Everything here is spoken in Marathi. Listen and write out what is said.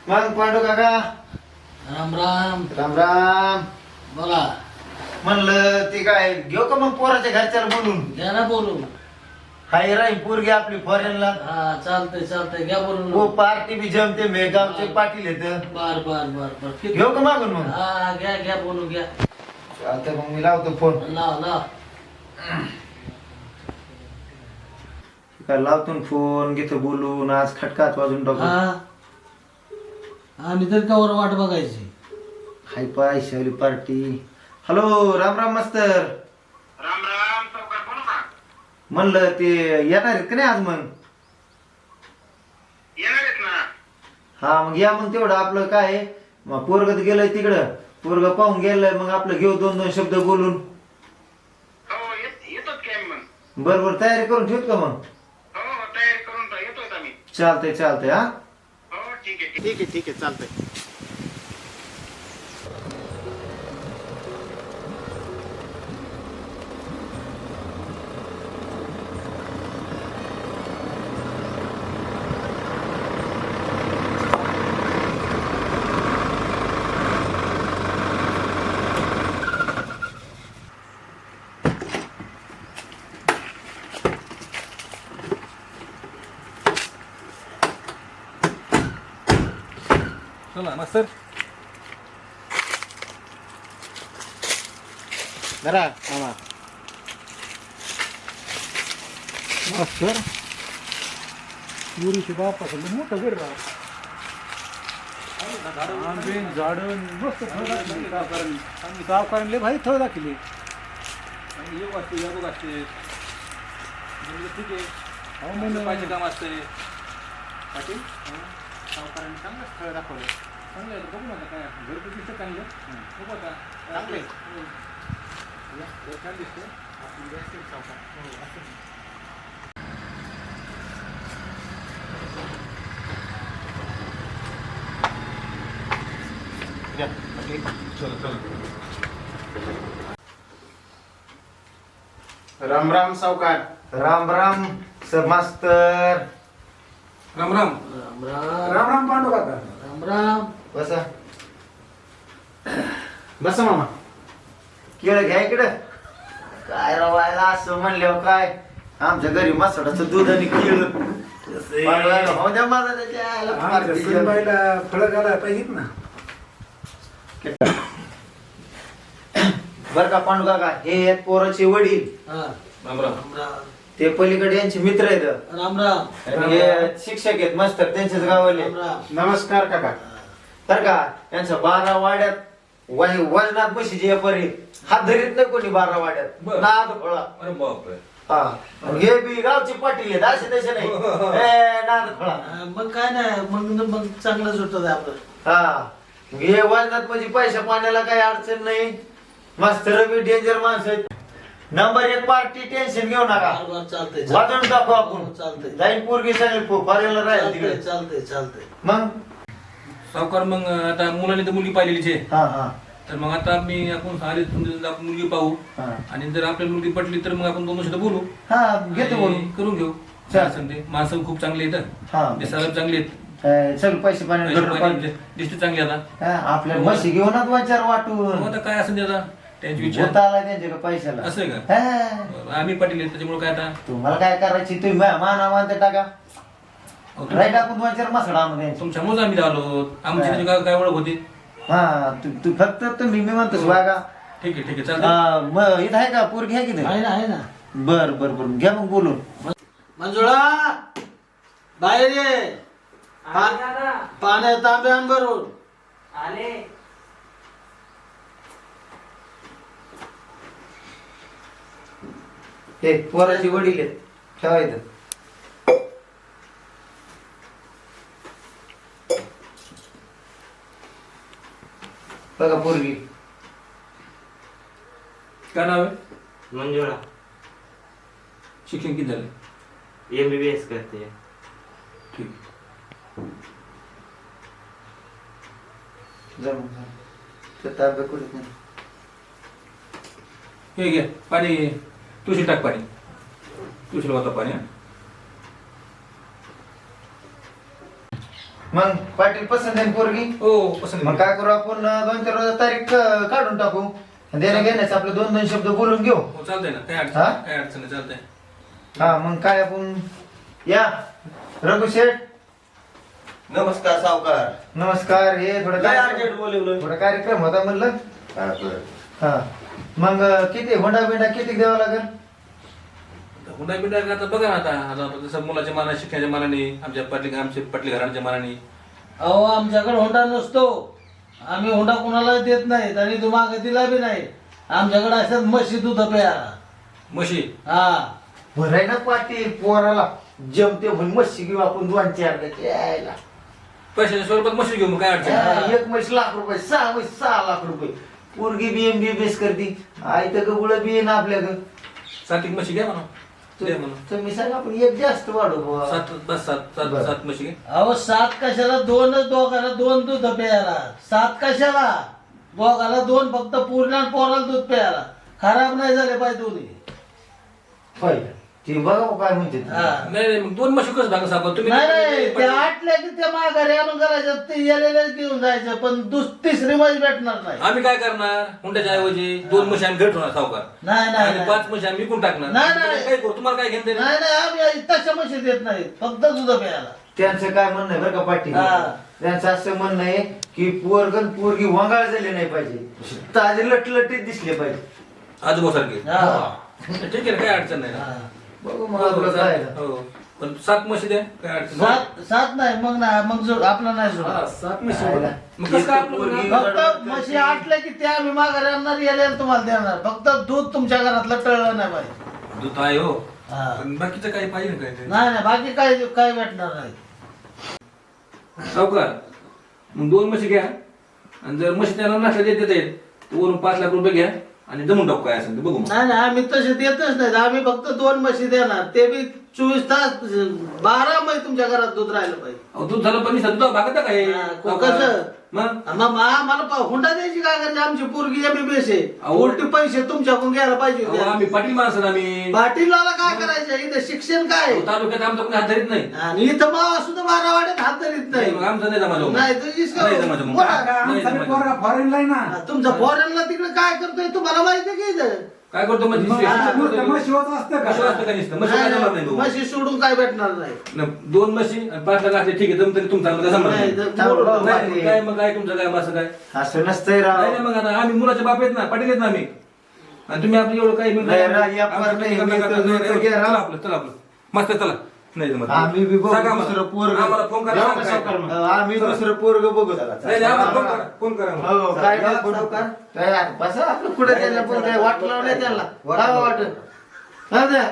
मग पांडू काका राम राम. राम राम. बोला. म्हणलं ती काय घेऊ का मग पोराच्या घरच्याला बोलून? घ्या ना बोलू. हाय राही पोरगी आपली फॉरेनला. हा चालतंय चालतंय घ्या बोलून. हो पार्टी बी जमते मेगावचे पाटील येत. बर बर बर बर घेऊ का मागून मग? हा घ्या घ्या बोलू घ्या. आता मग मी लावतो फोन. लाव लाव. काय लावतो फोन घेतो बोलून. आज खटकाच वाजून टाकू. हा आम्ही तर कवर वाट बघायची. हाय पैशावाली पार्टी. हॅलो राम राम मास्तर. राम राम सावकार बोला ना. म्हणलं ते येणार आहेत का नाही आज मग? येणार आहेत ना. हा मग या मग तेवढं आपलं काय आहे, मग पोरग गेलंय तिकडं. पोरग पाहून गेलंय मग आपलं घेऊ दोन दोन शब्द बोलून. हो येतोच की आम्ही मग. बरोबर तयारी करून ठेवत का मग? हो हो तयारी करून येतोच आम्ही. चालतंय चालतंय. हा हो ठीक आहे ठीक आहे ठीक आहे चालतंय. चला मास्तर. जरा मामा. मास्तर पुरीचे बापाचं लय मोठं घर राव. आंबे झाडं मस्त फळ दाखवली. सावकारांनी लय भारी फळ दाखवली. योग असते योग असते ठीक आहे. हो म्हणून पाहिजे काम असते पाटील सावकारांनी चांगलं स्थळ दाखवलं. चांगलं आहे बघू नका काय घरगुती दिसतं चांगलं. बघू आता चांगलं छान दिसतं. आपण जास्त सावकार राम राम सावकार. राम राम सर मास्तर. राम राम. राम राम. राम राम पांडू काका. राम राम. बसा बसा मामा. केळ घ्या इकडं. काय रवायला असं म्हणल्यावर काय आमच्या घरी मसाल्याचं दूध आणि केळ. हो द्या माझा त्याच्या आईला पार्टी जेवण. सुनबाईला फळं घालायला पाहिजेत ना. बरं का पांडू काका हे आहेत पोराचे वडील. हा राम राम. राम राम. ते पलीकडे यांचे मित्र आहेत राम राम. आणि हे शिक्षक आहेत मास्तर त्यांच्याच गावाले. राम राम. नमस्कार काका. तर का यांच्या 12 वाड्यात वजनात म्हशीचे व्यापारी हात धरीत नाही कोणी 12 वाड्यात. बरं. नाद फळा. अरे बापरे. हा आणि हे बी गावचे पाटील आहेत असे तसे नाही. ए, नाद फळा. हा, मग काय नाही मग चांगलंच होतं आपलं. हा हे वजनात म्हणजे पैसा पाण्याला काही अडचण नाही. मास्तर बी डेंजर माणसं आहेत. नंबर 1 पार्टी टेन्शन घेऊ नका. बरोबर चालतंय वाजून टाकू आपण. चालतंय जाईन पोरगी सांगेल फॉरेनला राहील चालतंय तिकडे. चालतंय चालतंय. मग सावकार मग आता मुलाने तर मुलगी पाहिलेलीच आहे. हा हा तर मग आता मी आपण आले समजा आपण मुलगी पाहू हा आणि जर आपल्याला मुलगी पटली तर मग आपण दोन वर्षात बोलू. हा घेतो आणि बोलून. करून घेऊ. चालेल. सांगते माणसं खूप चांगली आहेत. हा दिसायला चांगली आहेत. सगळे पैसे पाणी पैसे पाणी दिसते चांगली आता. आपल्या म्हशी घेऊनच विचार मग वाटून आता काय असेल ते आता त्यांची विचार होता आला त्यांच्या पैशाला. असं आहे का? हा. बरं, आम्ही पाटील आहेत त्याच्यामुळे काय आता तुम्हाला काय करायची तुम्ही माना मानते टाका. अहो, राईट टाकून विचार मसडा आणून द्यायची. तुमच्यामुळेच आम्ही आलो. आमची काय ओळख होती. हा तू फक्त तुम्ही मी म्हणतोस वागा. ठीक आहे ठीक आहे चालतं. मग इथं आहे का पोरगी आहे की आहे ना आहे ना. बर बर बर घ्या मग बोलून. मंजुळा बाहेर ये. पाण्यात तांबे आण भरून. हे पोराची वडील आहेत ठेवायचं. बघा पोरगी. काय नाव आहे? मंजुळा शिक्षण किती झालं? MBBS करते. ठीक. जमून झालं. तर ताब्यात कुठेच नाही. हे घे पाणी घे. तुळशी टाक पाणी. तुळशीला वाता पाणी. मग पाटील पसंत आहे ना पोरगी हो पसंत मग काय करू आपण 2-4 तारीख काढून टाकू देण्या घेण्याचं आपले 2 शब्द बोलून घेऊ हो चालतंय ना काय हा? अडचण काय अडचण नाही चालतंय. हा मग काय आपण या रघु शेठ नमस्कार सावकार नमस्कार हे थोडं काय अर्जंट बोलवलं थोडा कार्यक्रम होता म्हणलं हा मग किती होंडा बिंडा किती द्यावं लागेल हुंडा बिंडा आता बघा ना आता जसं मुलाच्या मानाने शिक्षणाच्या मानाने आमच्या पटली घराण्याच्या मानाने अहो आमच्याकडे हुंडा नसतो आम्ही हुंडा कोणाला देत नाहीत आणि तू मागे दिला बी नाही आमच्याकडे असतात म्हशी दूध प्यायला म्हशी हा बरं आहे ना पाटील पोराला जमते म्हणून मच्छी घेऊ आपण 2-4 यायला पैशाच्या स्वरूपात म्हशी घेऊ मग काय अडचण नाही. एक म्हशी लाख रुपये 6 लाख रुपये पोरगी BMBS करती आई तर गुळ बी ना आपल्याकडं सात एक म्हशी घ्या म्हणा द्या म्हणा तुम्ही सांगा आपण एक जास्त वाढू बुवा. सात बस सात बरं. सात म्हशी घ्या अहो 7 कशाला 2च दोघाला 2 दूध प्यायला 7 कशाला दोघाला 2 फक्त पूर्ण आणि पोराला दूध प्यायला खराब नाही झाले पाहिजे दोन्ही होय ते बघा काय म्हणते ते. हा. नाही मग 2 म्हशी कसं भागा साहेब तुम्ही नाही नाही ते आटले की ते माघारी आणून करायचं ते येलेलेच घेऊन जायचं पण तिसरी म्हशी भेटणार नाही आम्ही काय करणार हुंड्याच्या ऐवजी 2 म्हशी आम्ही भेटणार सावकार नाही नाही आणि नाही. 5 म्हशी आम्ही विकून टाकणार नाही, नाही. काय करू तुम्हाला काय घेणं देणं? नाही नाही आम्ही तशा म्हशी देत नाही फक्त दूध प्यायला त्यांचं काय म्हणणं आहे बरं का पाटील हा. त्यांचं असं म्हणणं आहे की पोरगन पोरगी वंगाळ झाली नाही पाहिजे ताजे लटलटीत दिसले पाहिजे आजोबा सारखे हा. ठीक आहे ना, काय अडचण नाही ना. हा. बघू मग आपलं काय आहे. हो पण 7 म्हशी द्या काय अडचण नाही. सात नाही मग नाही मग आपला नाही हा, जोडा 7 म्हशी आयला. मग कसं काय आपलं पोरगी मग? फक्त म्हशी आटले की ते आम्ही माघारी आणणार यायला तुम्हाला देणार फक्त दूध तुमच्या घरातलं टळलं नाही पाहिजे दूध आहे हो हा. पण बाकीचं काही पाहिजे ना काय नाही नाही बाकी काय काय भेटणार नाही सावकार मग 2 म्हशी घ्या आणि जर म्हशी त्यांना नसल्या देत येत वरून 5 लाख रुपये घ्या आणि जमून टाकू काय असेल ते बघू मग. नाही नाही आम्ही तसे देतच नाही आम्ही फक्त 2 म्हशी देणार ते बी 24 तास 12 महिने तुमच्या घरात दूध राहिलं पाहिजे अहो, दूध झालं पण दूध भागत काय हा, कसं? मग मला हुंडा द्यायची काय करायची आमची पोरगी MBBS आहे अहो. उलटी पैसे तुमच्याकडून घ्यायला पाहिजे अहो, होते. आम्ही पाटील माणसं आम्ही पाटीलला काय करायचं इथं शिक्षण काय अहो, तालुक्यात आमचा कोणी हात धरीत नाही आणि इथं मावा सुद्धा 12 वाड्यात हात धरीत नाही, नाही मग आमचं नाही जमा जाऊन. नाही तुझीच का? नाही जमा जाऊन. बोला. काका, आमचा नाही, बी पोरगा फॉरेनला आहे ना तुमचा फॉरेनला तिकडे काय करतोय तुम्हाला माहिती आहे की इथं काय करतो मग मग हा. नुसतं म्हशीवरच असतं म्हशी का वाजतं का नुसतं? म्हशी काय जमणार नाही भाऊ. म्हशी सोडून काय भेटणार नाही न, 2 म्हशी आणि 5 लाख असले ठीक आहे जमतरी तुमचा मध्ये जमणार नाही, नाही. थांब, थांब, नाही, थांब. काय मग काय तुमचं काय असं काय असं नसतंय राव नाही नाही, मग आता आम्ही मुलाचे बाप आहेत ना पाटील आहेत ना आम्ही आणि तुम्ही आपलं एवढं काही नाही, नाही, या पार नाही, मी तर घ्या, चला राव. आपलं चला आपलं मस्त चला नाही जमत. आम्ही बी बघू सांगा आम्हाला. दुसरं पोरग आम्हाला फोन करा सांगा काय. आम्ही दुसरं पोरग बघू नाही नाही, आम्हाला फोन करा फोन करा आम्हाला. हो काय नाही सावकार काय बसा आपलं कुठे त्यांना पण काय वाट लावलं त्यांना काय वाटत हा द्या